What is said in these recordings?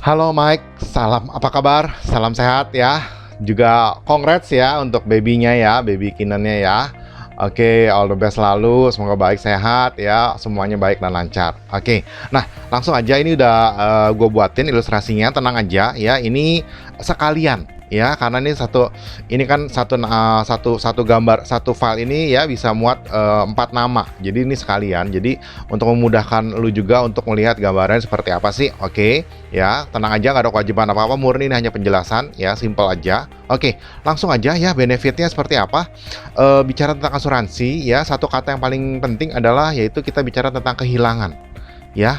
Halo Mike, salam apa kabar? Salam sehat ya. Juga congrats ya untuk babynya ya, baby Kinannya ya. Oke, all the best selalu, semoga baik sehat ya, semuanya baik dan lancar. Oke, nah langsung aja ini udah gue buatin ilustrasinya, tenang aja ya. Ini sekalian ya, karena ini kan satu gambar, satu file ini ya bisa muat 4 nama. Jadi ini sekalian. Jadi untuk memudahkan lu juga untuk melihat gambarnya seperti apa sih. Oke, ya tenang aja, nggak ada kewajiban apa-apa, murni ini hanya penjelasan ya, simple aja. Oke, langsung aja ya, benefitnya seperti apa. Bicara tentang asuransi ya, satu kata yang paling penting adalah yaitu kita bicara tentang kehilangan ya.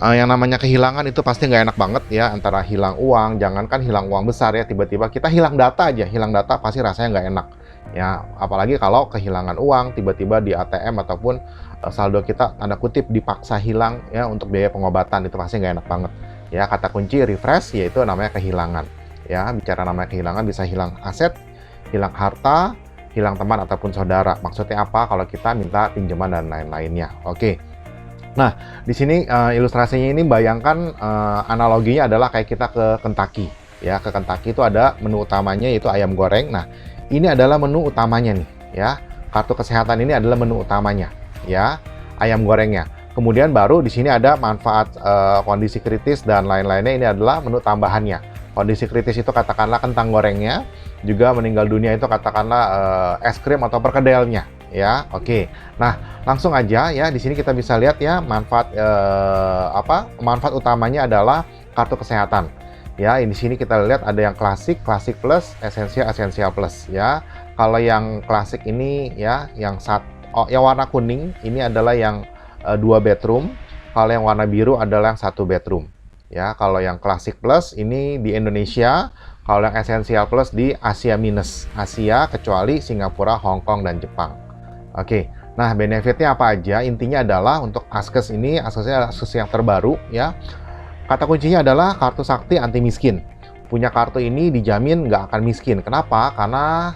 Yang namanya kehilangan itu pasti nggak enak banget ya, antara hilang uang, jangankan hilang uang besar ya, tiba-tiba kita hilang data aja, hilang data pasti rasanya nggak enak ya, apalagi kalau kehilangan uang tiba-tiba di ATM ataupun saldo kita tanda kutip dipaksa hilang ya untuk biaya pengobatan, itu pasti nggak enak banget ya. Kata kunci refresh yaitu namanya kehilangan ya. Bicara namanya kehilangan, bisa hilang aset, hilang harta, hilang teman ataupun saudara. Maksudnya apa? Kalau kita minta pinjaman dan lain-lainnya. Oke. Nah, di sini ilustrasinya ini bayangkan analoginya adalah kayak kita ke Kentucky ya. Ke Kentucky itu ada menu utamanya yaitu ayam goreng. Nah, ini adalah menu utamanya nih ya. Kartu kesehatan ini adalah menu utamanya ya, ayam gorengnya. Kemudian baru di sini ada manfaat kondisi kritis dan lain-lainnya, ini adalah menu tambahannya. Kondisi kritis itu katakanlah kentang gorengnya, juga meninggal dunia itu katakanlah es krim atau perkedelnya ya. Oke. Nah, langsung aja ya, di sini kita bisa lihat ya manfaat manfaat utamanya adalah kartu kesehatan. Ya, di sini kita lihat ada yang klasik plus, esensial plus ya. Kalau yang klasik ini ya, yang warna kuning ini adalah yang 2 bedroom. Kalau yang warna biru adalah yang 1 bedroom. Ya, kalau yang klasik plus ini di Indonesia, kalau yang esensial plus di Asia minus. Asia kecuali Singapura, Hong Kong dan Jepang. Oke. Nah, benefitnya apa aja? Intinya adalah untuk Askes ini, Askesnya Askes yang terbaru ya. Kata kuncinya adalah kartu sakti anti miskin. Punya kartu ini dijamin nggak akan miskin. Kenapa? Karena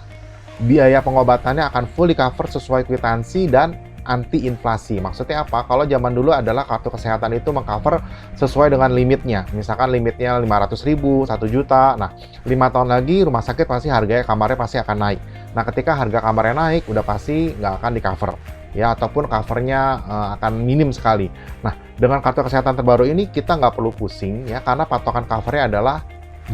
biaya pengobatannya akan full di cover sesuai kwitansi dan anti inflasi. Maksudnya apa? Kalau zaman dulu adalah kartu kesehatan itu mengcover sesuai dengan limitnya. Misalkan limitnya 500.000, 1 juta. Nah, 5 tahun lagi rumah sakit pasti harganya kamarnya pasti akan naik. Nah, ketika harga kamarnya naik, udah pasti nggak akan di cover ya, ataupun covernya akan minim sekali. Nah, dengan kartu kesehatan terbaru ini kita nggak perlu pusing ya, karena patokan covernya adalah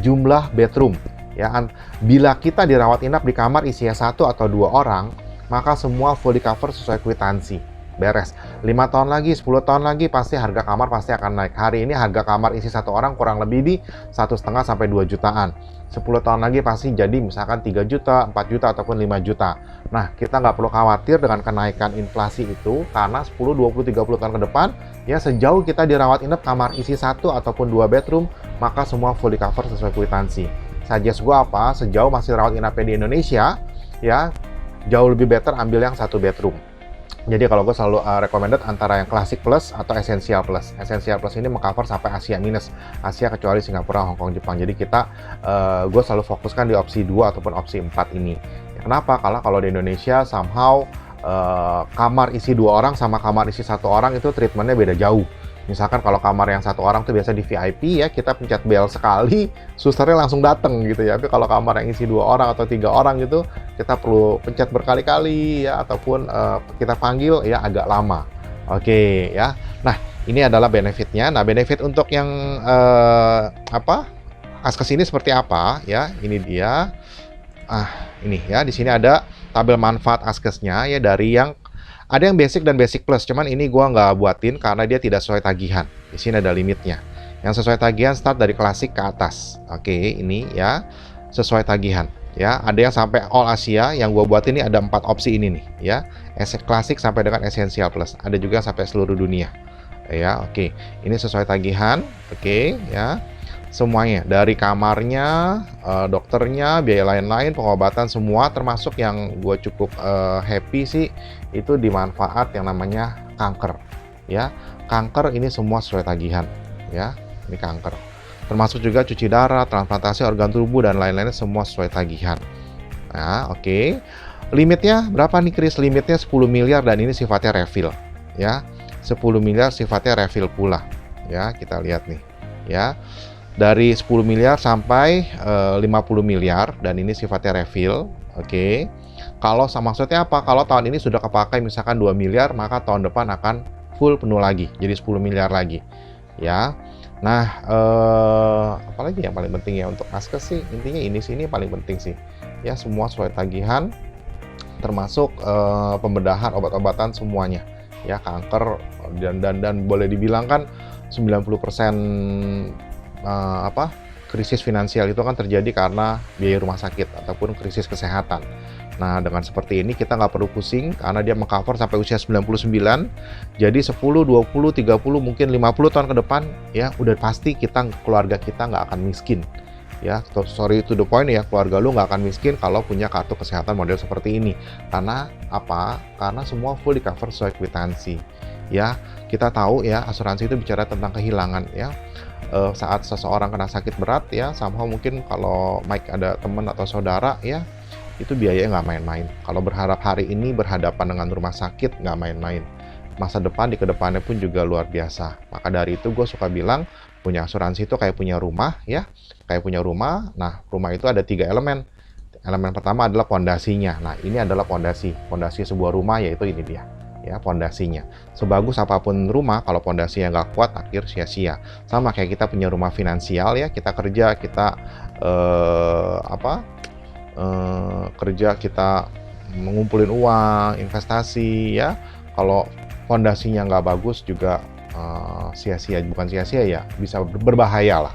jumlah bedroom ya. Bila kita dirawat inap di kamar isinya 1 atau 2 orang, maka semua full di cover sesuai kwitansi. Beres. 5 tahun lagi, 10 tahun lagi pasti harga kamar pasti akan naik. Hari ini harga kamar isi 1 orang kurang lebih di 1,5 sampai 2 jutaan. 10 tahun lagi pasti jadi misalkan 3 juta, 4 juta ataupun 5 juta. Nah, kita nggak perlu khawatir dengan kenaikan inflasi itu, karena 10, 20, 30 tahun ke depan ya, sejauh kita dirawat inap kamar isi 1 ataupun 2 bedroom, maka semua full di cover sesuai kwitansi. Suggest gua apa? Sejauh masih rawat inapnya di Indonesia ya, jauh lebih better ambil yang 1 bedroom. Jadi kalau gue selalu recommended antara yang klasik plus atau esensial plus. Esensial plus ini mengcover sampai Asia minus, Asia kecuali Singapura, Hong Kong, Jepang. Jadi kita gue selalu fokuskan di opsi 2 ataupun opsi 4 ini. Ya, kenapa? Karena kalau di Indonesia somehow kamar isi 2 orang sama kamar isi 1 orang itu treatmentnya beda jauh. Misalkan kalau kamar yang 1 orang tuh biasa di VIP ya, kita pencet bel sekali, susternya langsung dateng gitu ya. Tapi kalau kamar yang isi 2 orang atau 3 orang gitu, kita perlu pencet berkali-kali ya, ataupun kita panggil ya agak lama. Oke ya. Nah, ini adalah benefitnya. Nah, benefit untuk yang Askes ini seperti apa ya? Ini dia. Ini ya, di sini ada tabel manfaat Askesnya ya, dari yang ada yang basic dan basic plus, cuman ini gua nggak buatin karena dia tidak sesuai tagihan. Di sini ada limitnya. Yang sesuai tagihan start dari klasik ke atas. Oke, ini ya sesuai tagihan. Ya, ada yang sampai all Asia. Yang gua buat ini ada 4 opsi ini nih. Ya, klasik sampai dengan esensial plus. Ada juga sampai seluruh dunia. Ya, oke. Ini sesuai tagihan. Oke, ya. Semuanya dari kamarnya, dokternya, biaya lain-lain, pengobatan semua, termasuk yang gue cukup happy sih itu di manfaat yang namanya kanker ya. Kanker ini semua sesuai tagihan ya. Ini kanker, termasuk juga cuci darah, transplantasi organ tubuh dan lain-lainnya semua sesuai tagihan. Nah, oke. Limitnya berapa nih Chris? Limitnya 10 miliar dan ini sifatnya refill ya. 10 miliar sifatnya refill pula ya. Kita lihat nih ya. dari 10 miliar sampai 50 miliar, dan ini sifatnya refill. Oke. Kalau maksudnya apa? Kalau tahun ini sudah kepakai misalkan 2 miliar, maka tahun depan akan full penuh lagi, jadi 10 miliar lagi. Ya. Nah, apalagi yang paling penting ya untuk Askes sih, intinya ini sini paling penting sih. Ya, semua sesuai tagihan, termasuk pembedahan obat-obatan semuanya. Ya, kanker dan boleh dibilang kan 90% krisis finansial itu kan terjadi karena biaya rumah sakit ataupun krisis kesehatan. Nah, dengan seperti ini kita nggak perlu pusing karena dia mengcover sampai usia 99. Jadi 10, 20, 30, mungkin 50 tahun ke depan ya udah pasti keluarga kita nggak akan miskin. Ya, sorry to the point ya, keluarga lu nggak akan miskin kalau punya kartu kesehatan model seperti ini. Karena apa? Karena semua full di cover sesuai kwitansi. Ya, kita tahu ya asuransi itu bicara tentang kehilangan ya. Saat seseorang kena sakit berat ya, somehow mungkin kalau Mike ada teman atau saudara ya, itu biayanya nggak main-main. Kalau berharap hari ini berhadapan dengan rumah sakit nggak main-main. Masa depan di kedepannya pun juga luar biasa. Maka dari itu gue suka bilang punya asuransi itu kayak punya rumah ya, kayak punya rumah. Nah, rumah itu ada 3 elemen. Elemen pertama adalah pondasinya. Nah, ini adalah pondasi sebuah rumah, yaitu ini dia. Ya, pondasinya. Sebagus apapun rumah, kalau pondasinya nggak kuat, akhir sia-sia. Sama kayak kita punya rumah finansial ya, kita kerja, kita kerja, kita mengumpulin uang, investasi ya. Kalau pondasinya nggak bagus juga sia-sia, bukan sia-sia ya, bisa berbahaya lah.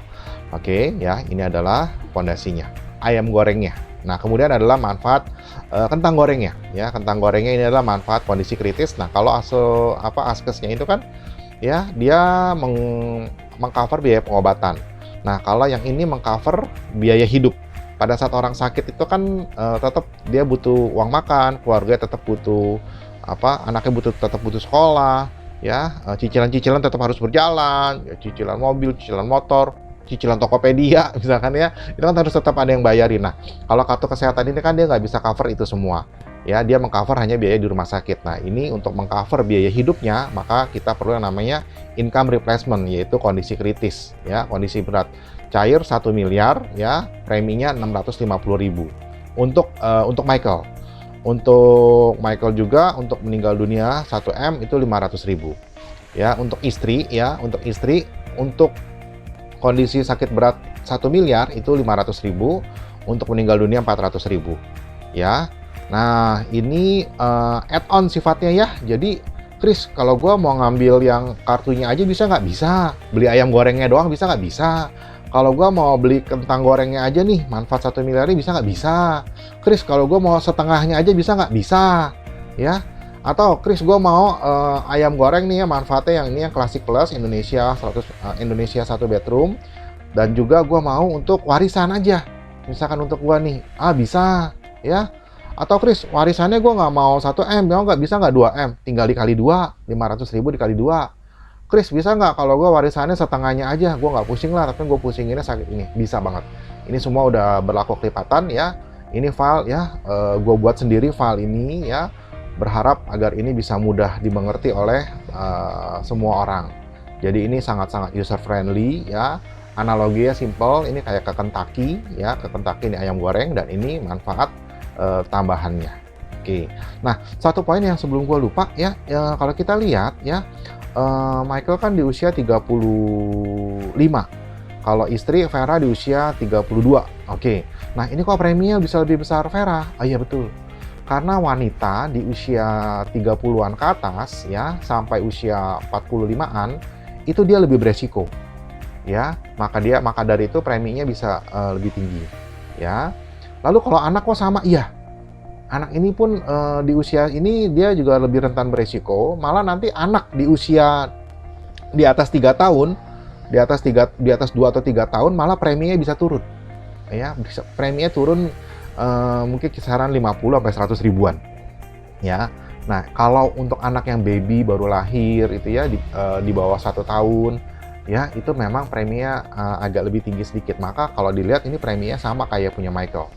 Oke, ya, ini adalah pondasinya. Ayam gorengnya. Nah, kemudian adalah manfaat kentang gorengnya, ya. Kentang gorengnya ini adalah manfaat kondisi kritis. Nah, kalau Askesnya itu kan, ya, dia mengcover biaya pengobatan. Nah, kalau yang ini mengcover biaya hidup. Pada saat orang sakit itu kan tetap dia butuh uang makan, keluarga tetap butuh anaknya tetap butuh sekolah, ya, cicilan-cicilan tetap harus berjalan, ya, cicilan mobil, cicilan motor, cicilan Tokopedia misalkan ya, itu kan harus tetap ada yang bayarin. Nah, kalau kartu kesehatan ini kan dia nggak bisa cover itu semua. Ya, dia mengcover hanya biaya di rumah sakit. Nah, ini untuk mengcover biaya hidupnya, maka kita perlu yang namanya income replacement, yaitu kondisi kritis, ya, kondisi berat. Cair 1 miliar, ya, preminya 650.000. Untuk Michael. Untuk Michael juga, untuk meninggal dunia 1 M itu 500.000. Ya, untuk istri, untuk kondisi sakit berat 1 miliar itu 500.000, untuk meninggal dunia 400.000. Ya. Nah, ini add-on sifatnya ya. Jadi, Chris, kalau gue mau ngambil yang kartunya aja bisa nggak? Bisa. Beli ayam gorengnya doang bisa nggak? Bisa. Kalau gue mau beli kentang gorengnya aja nih, manfaat 1 miliar ini bisa nggak? Bisa. Chris, kalau gue mau setengahnya aja bisa nggak? Bisa. Ya. Atau Chris, gue mau ayam goreng nih ya, manfaatnya yang ini yang Classic Plus Indonesia 1 bedroom, dan juga gue mau untuk warisan aja. Misalkan untuk gue nih, bisa ya. Atau Chris, warisannya gue nggak mau 1 M, bisa nggak 2 M? Tinggal dikali 2, 500.000 dikali 2. Chris, bisa nggak kalau gue warisannya setengahnya aja? Gue nggak pusing lah, tapi gue pusinginnya sakit ini. Bisa banget. Ini semua udah berlaku kelipatan ya. Ini file ya, gue buat sendiri file ini ya. Berharap agar ini bisa mudah dimengerti oleh semua orang. Jadi ini sangat-sangat user friendly ya. Analoginya simple, ini kayak ke Kentucky ya, ke Kentucky ini ayam goreng, dan ini manfaat tambahannya. Oke. Nah, satu poin yang sebelum gue lupa ya, kalau kita lihat ya, Michael kan di usia 35. Kalau istri Vera di usia 32. Oke. Nah, ini kok preminya bisa lebih besar Vera? Oh iya, betul. Karena wanita di usia 30-an ke atas ya, sampai usia 45-an itu dia lebih beresiko. Ya, maka dari itu preminya bisa lebih tinggi. Ya. Lalu kalau anak kok sama? Iya. Anak ini pun di usia ini dia juga lebih rentan beresiko. Malah nanti anak di usia di atas 3 tahun, di atas 2 atau 3 tahun malah preminya bisa turun. Ya, preminya turun mungkin kisaran 50 sampai 100 ribuan. Ya. Nah, kalau untuk anak yang baby baru lahir itu ya di bawah 1 tahun, ya, itu memang preminya agak lebih tinggi sedikit. Maka kalau dilihat ini preminya sama kayak punya Michael.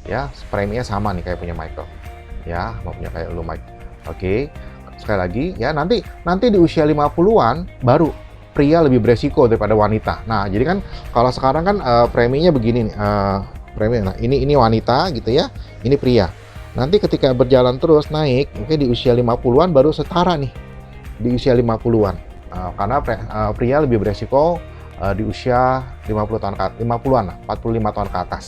Ya, preminya sama nih kayak punya Michael. Ya, mau punya kayak lu Mike. Oke. Sekali lagi ya, nanti di usia 50-an baru pria lebih beresiko daripada wanita. Nah, jadi kan kalau sekarang kan preminya begini nih, premi. Nah, ini wanita gitu ya, ini pria. Nanti ketika berjalan terus naik, mungkin di usia 50-an baru setara nih, di usia 50-an. Karena pria lebih beresiko di usia 50 tahun ke 50-an, 45 tahun ke atas.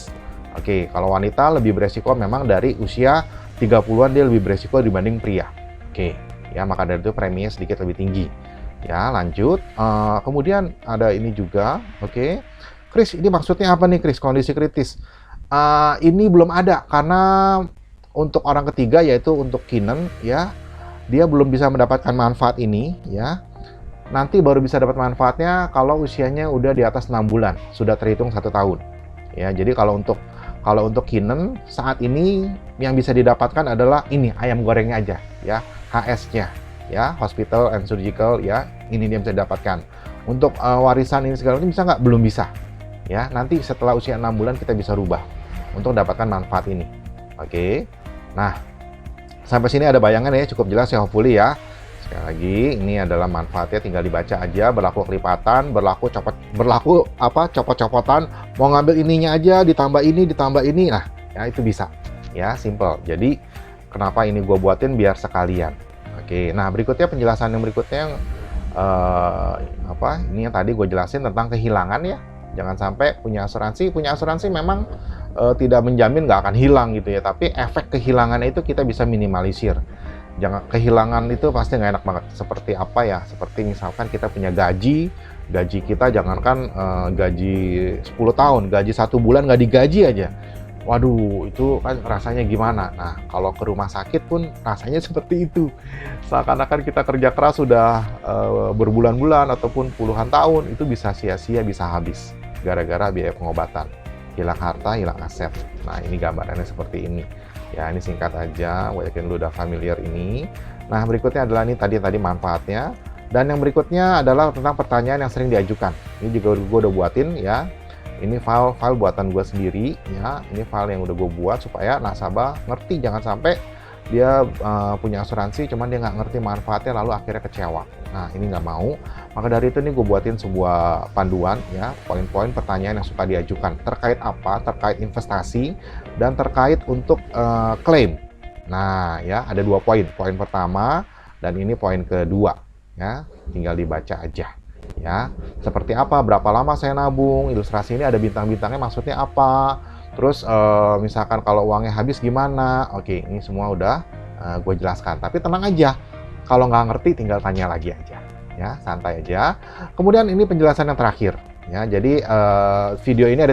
Oke, kalau wanita lebih beresiko memang dari usia 30-an dia lebih beresiko dibanding pria. Oke, ya maka dari itu preminya sedikit lebih tinggi. Ya, lanjut. Kemudian ada ini juga, oke. Chris, ini maksudnya apa nih, Chris? Kondisi kritis. Ini belum ada karena untuk orang ketiga yaitu untuk Keenan ya, dia belum bisa mendapatkan manfaat ini ya. Nanti baru bisa dapat manfaatnya kalau usianya udah di atas 6 bulan, sudah terhitung 1 tahun. Ya, jadi kalau untuk Keenan saat ini yang bisa didapatkan adalah ini ayam gorengnya aja ya, HS-nya ya, Hospital and Surgical ya, ini dia bisa didapatkan. Untuk warisan ini segala macam bisa nggak? Belum bisa. Ya, nanti setelah usia 6 bulan kita bisa rubah untuk dapatkan manfaat ini. Oke. Nah, sampai sini ada bayangan ya, cukup jelas ya hopefully ya. Sekali lagi, ini adalah manfaatnya, tinggal dibaca aja, berlaku kelipatan, berlaku copot-copotan, mau ngambil ininya aja, ditambah ini, nah ya itu bisa ya, simple. Jadi kenapa ini gue buatin biar sekalian. Oke, nah berikutnya penjelasan yang berikutnya yang ini yang tadi gue jelasin tentang kehilangan ya. Jangan sampai punya asuransi memang tidak menjamin nggak akan hilang gitu ya, tapi efek kehilangannya itu kita bisa minimalisir. Jangan kehilangan itu pasti nggak enak banget. Seperti apa ya? Seperti misalkan kita punya gaji kita jangankan gaji 10 tahun, gaji 1 bulan nggak digaji aja. Waduh, itu kan rasanya gimana? Nah, kalau ke rumah sakit pun rasanya seperti itu. Seakan-akan kita kerja keras sudah berbulan-bulan ataupun puluhan tahun, itu bisa sia-sia, bisa habis gara-gara biaya pengobatan. Hilang harta, hilang aset. Nah, ini gambarannya seperti ini. Ya, ini singkat aja, gue yakin lu udah familiar ini. Nah, berikutnya adalah ini tadi manfaatnya. Dan yang berikutnya adalah tentang pertanyaan yang sering diajukan. Ini juga gue udah buatin ya. Ini file buatan gue sendiri ya. Ini file yang udah gue buat supaya nasabah ngerti, jangan sampai dia punya asuransi cuman dia nggak ngerti manfaatnya lalu akhirnya kecewa. Nah, ini nggak mau. Maka dari itu nih gue buatin sebuah panduan ya, poin-poin pertanyaan yang suka diajukan terkait apa, terkait investasi dan terkait untuk klaim. Nah ya, ada 2 poin. Poin pertama dan ini poin kedua ya, tinggal dibaca aja ya. Seperti apa, berapa lama saya nabung, ilustrasi ini ada bintang-bintangnya maksudnya apa. Terus misalkan kalau uangnya habis gimana? Oke, ini semua udah gue jelaskan. Tapi tenang aja, kalau nggak ngerti tinggal tanya lagi aja, ya santai aja. Kemudian ini penjelasan yang terakhir, ya. Jadi video ini ada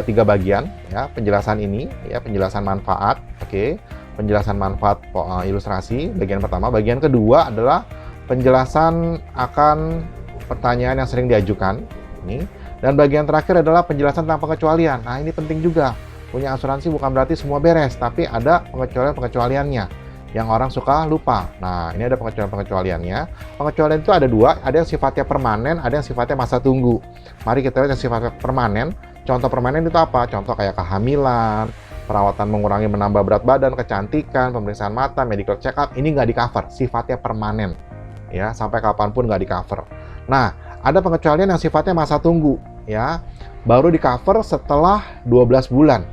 tiga bagian, ya. Penjelasan ini, ya penjelasan manfaat, oke. Penjelasan manfaat ilustrasi, bagian pertama. Bagian kedua adalah penjelasan akan pertanyaan yang sering diajukan, ini. Dan bagian terakhir adalah penjelasan tentang pengecualian. Nah, ini penting juga. Punya asuransi bukan berarti semua beres, tapi ada pengecualian-pengecualiannya yang orang suka lupa. Nah, ini ada pengecualian-pengecualiannya. Pengecualian itu ada 2, ada yang sifatnya permanen, ada yang sifatnya masa tunggu. Mari kita lihat yang sifatnya permanen. Contoh permanen itu apa? Contoh kayak kehamilan, perawatan mengurangi menambah berat badan, kecantikan, pemeriksaan mata, medical check up, ini nggak di-cover, sifatnya permanen. Ya, sampai kapanpun nggak di-cover. Nah, ada pengecualian yang sifatnya masa tunggu, ya. Baru di-cover setelah 12 bulan.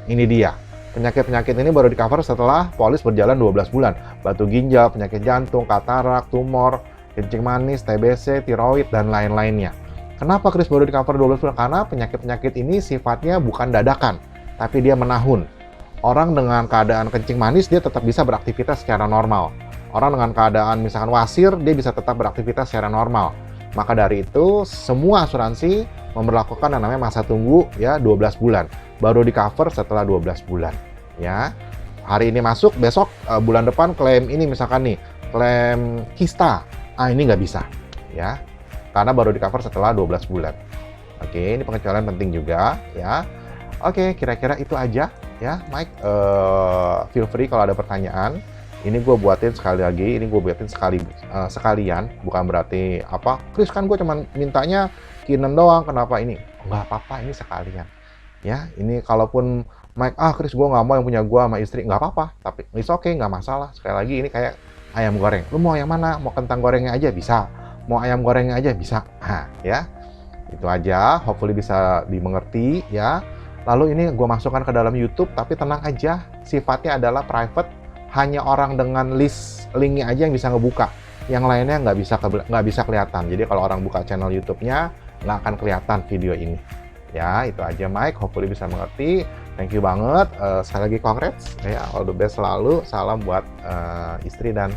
Ini dia. Penyakit-penyakit ini baru di-cover setelah polis berjalan 12 bulan. Batu ginjal, penyakit jantung, katarak, tumor, kencing manis, TBC, tiroid, dan lain-lainnya. Kenapa Chris baru di-cover 12 bulan? Karena penyakit-penyakit ini sifatnya bukan dadakan, tapi dia menahun. Orang dengan keadaan kencing manis, dia tetap bisa beraktivitas secara normal. Orang dengan keadaan misalkan wasir, dia bisa tetap beraktivitas secara normal. Maka dari itu, semua asuransi memberlakukan yang namanya masa tunggu ya 12 bulan. Baru di-cover setelah 12 bulan. Ya. Hari ini masuk, besok bulan depan klaim ini misalkan nih, klaim kista. Ini nggak bisa. Ya. Karena baru di-cover setelah 12 bulan. Oke, ini pengecualian penting juga ya. Oke, kira-kira itu aja ya, Mike. Feel free kalau ada pertanyaan. Ini gue buatin sekali lagi, ini gue buatin sekalian, bukan berarti apa, Chris kan gue cuma mintanya Keenan doang, kenapa ini? Nggak apa-apa, ini sekalian. Ya, ini kalaupun Mike, Chris gue nggak mau yang punya gue sama istri, nggak apa-apa, tapi it's okay, nggak masalah. Sekali lagi ini kayak ayam goreng, lu mau yang mana? Mau kentang gorengnya aja bisa, mau ayam gorengnya aja bisa. Nah, ya. Itu aja, hopefully bisa dimengerti ya. Lalu ini gue masukkan ke dalam YouTube, tapi tenang aja, sifatnya adalah private, hanya orang dengan linknya aja yang bisa ngebuka. Yang lainnya nggak bisa kelihatan. Jadi kalau orang buka channel YouTube-nya, nggak akan kelihatan video ini. Ya, itu aja Mike, hopefully bisa mengerti. Thank you banget, sekali lagi congrats, ya, all the best selalu. Salam buat istri dan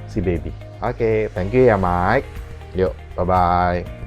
si baby. Oke, thank you ya Mike. Yuk, bye-bye.